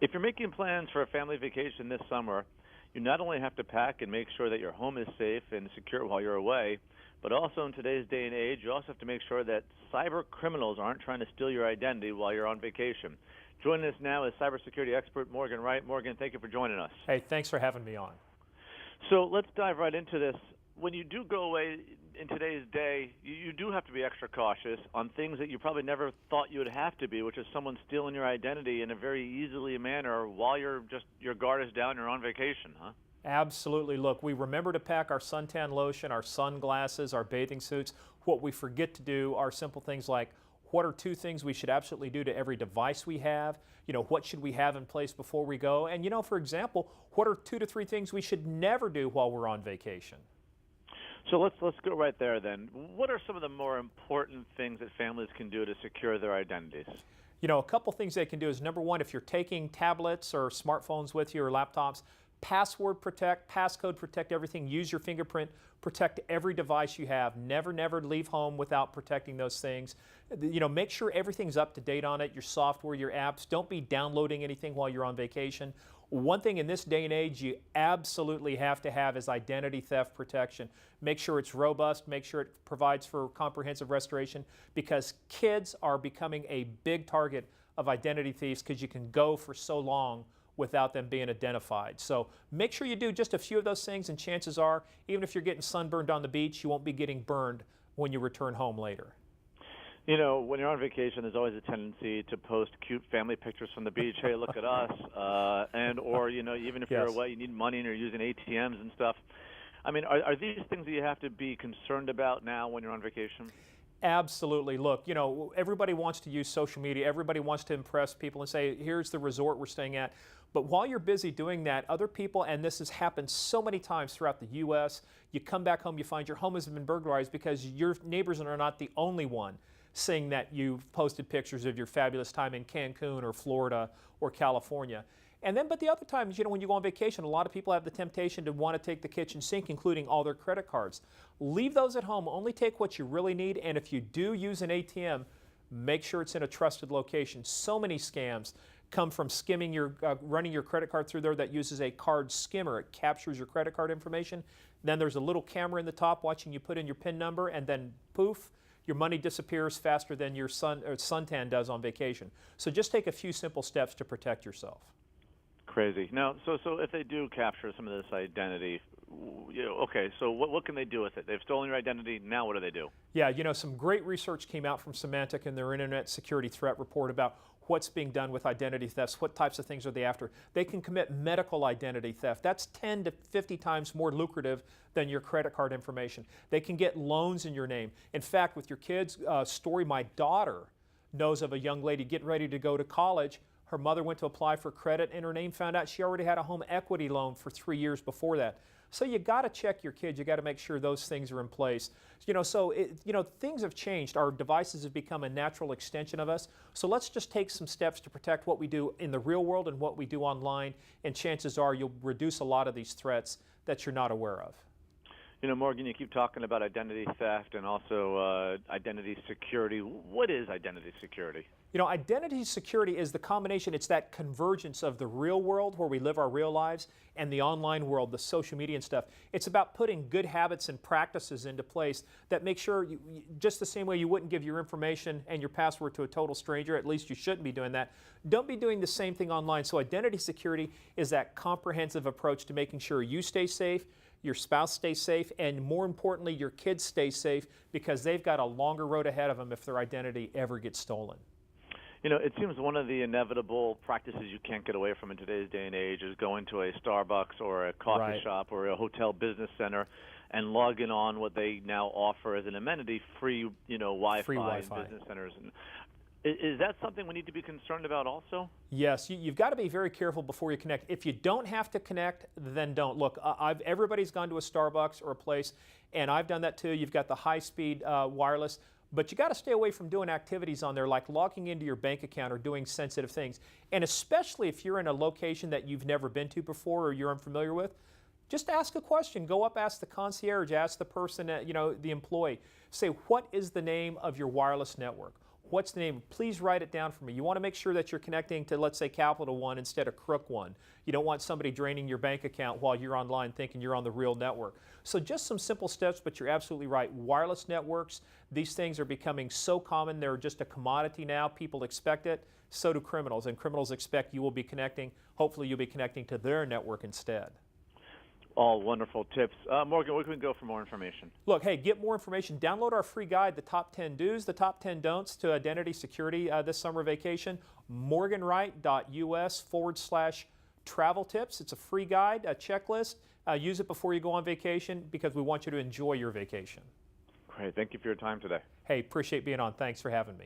If you're making plans for a family vacation this summer, you not only have to pack and make sure that your home is safe and secure while you're away, but also in today's day and age, you also have to make sure that cyber criminals aren't trying to steal your identity while you're on vacation. Joining us now is cybersecurity expert Morgan Wright. Morgan, thank you for joining us. Hey, thanks for having me on. So let's dive right into this. When you do go away in today's day, you do have to be extra cautious on things that you probably never thought you would have to be, which is someone stealing your identity in a very easily manner while your guard is down, you're on vacation, huh? Absolutely. Look, we remember to pack our suntan lotion, our sunglasses, our bathing suits. What we forget to do are simple things like, what are two things we should absolutely do to every device we have? What should we have in place before we go? And for example, what are 2 to 3 things we should never do while we're on vacation? So let's go right there then. What are some of the more important things that families can do to secure their identities? A couple things they can do is, number one, if you're taking tablets or smartphones with you or laptops, password protect, passcode protect everything, use your fingerprint, protect every device you have. Never leave home without protecting those things. Make sure everything's up to date on it, your software, your apps. Don't be downloading anything while you're on vacation. One thing in this day and age you absolutely have to have is identity theft protection. Make sure it's robust, make sure it provides for comprehensive restoration, because kids are becoming a big target of identity thieves because you can go for so long without them being identified. So make sure you do just a few of those things, and chances are, even if you're getting sunburned on the beach, you won't be getting burned when you return home later. When you're on vacation, there's always a tendency to post cute family pictures from the beach. Hey, look at us. Or even if you're away, you need money and you're using ATMs and stuff. I mean, are these things that you have to be concerned about now when you're on vacation? Absolutely. Look, everybody wants to use social media. Everybody wants to impress people and say, here's the resort we're staying at. But while you're busy doing that, other people, and this has happened so many times throughout the U.S., you come back home, you find your home has been burglarized because your neighbors are not the only one saying that you've posted pictures of your fabulous time in Cancun or Florida or California. But the other times, when you go on vacation, a lot of people have the temptation to want to take the kitchen sink, including all their credit cards. Leave those at home. Only take what you really need. And if you do use an ATM, make sure it's in a trusted location. So many scams come from running your credit card through there that uses a card skimmer. It captures your credit card information. Then there's a little camera in the top watching you put in your PIN number, and then poof, your money disappears faster than your suntan does on vacation. So just take a few simple steps to protect yourself. Crazy. Now, so if they do capture some of this identity, okay, so what can they do with it? They've stolen your identity. Now what do they do? Yeah, some great research came out from Symantec in their Internet Security Threat Report about what's being done with identity thefts, what types of things are they after. They can commit medical identity theft. That's 10 to 50 times more lucrative than your credit card information. They can get loans in your name. In fact, with your kids' story, my daughter knows of a young lady getting ready to go to college. Her mother went to apply for credit in her name, found out she already had a home equity loan for 3 years before that. So you got to check your kids. You got to make sure those things are in place. Things have changed. Our devices have become a natural extension of us. So let's just take some steps to protect what we do in the real world and what we do online, and chances are you'll reduce a lot of these threats that you're not aware of. Morgan, you keep talking about identity theft and also identity security. What is identity security? Identity security is the combination. It's that convergence of the real world where we live our real lives and the online world, the social media and stuff. It's about putting good habits and practices into place that make sure, just the same way you wouldn't give your information and your password to a total stranger, at least you shouldn't be doing that. Don't be doing the same thing online. So identity security is that comprehensive approach to making sure you stay safe, your spouse stays safe, and more importantly, your kids stay safe, because they've got a longer road ahead of them if their identity ever gets stolen. It seems one of the inevitable practices you can't get away from in today's day and age is going to a Starbucks or a coffee shop or a hotel business center and logging on what they now offer as an amenity, free, Wi-Fi in business centers. And is that something we need to be concerned about also? Yes, you've got to be very careful before you connect. If you don't have to connect, then don't. Look, everybody's gone to a Starbucks or a place, and I've done that too. You've got the high-speed wireless, but you got to stay away from doing activities on there like logging into your bank account or doing sensitive things. And especially if you're in a location that you've never been to before or you're unfamiliar with, just ask a question. Go up, ask the concierge, ask the person, the employee. Say, what is the name of your wireless network? What's the name? Please write it down for me. You want to make sure that you're connecting to, let's say, Capital One instead of Crook One. You don't want somebody draining your bank account while you're online thinking you're on the real network. So just some simple steps, but you're absolutely right. Wireless networks, these things are becoming so common. They're just a commodity now. People expect it. So do criminals, and criminals expect you will be connecting. Hopefully you'll be connecting to their network instead. All wonderful tips. Morgan, where can we go for more information? Look, hey, get more information. Download our free guide, the top 10 do's, the top 10 don'ts to identity security this summer vacation. morganwright.us/travel tips. It's a free guide, a checklist. Use it before you go on vacation because we want you to enjoy your vacation. Great. Thank you for your time today. Hey, appreciate being on. Thanks for having me.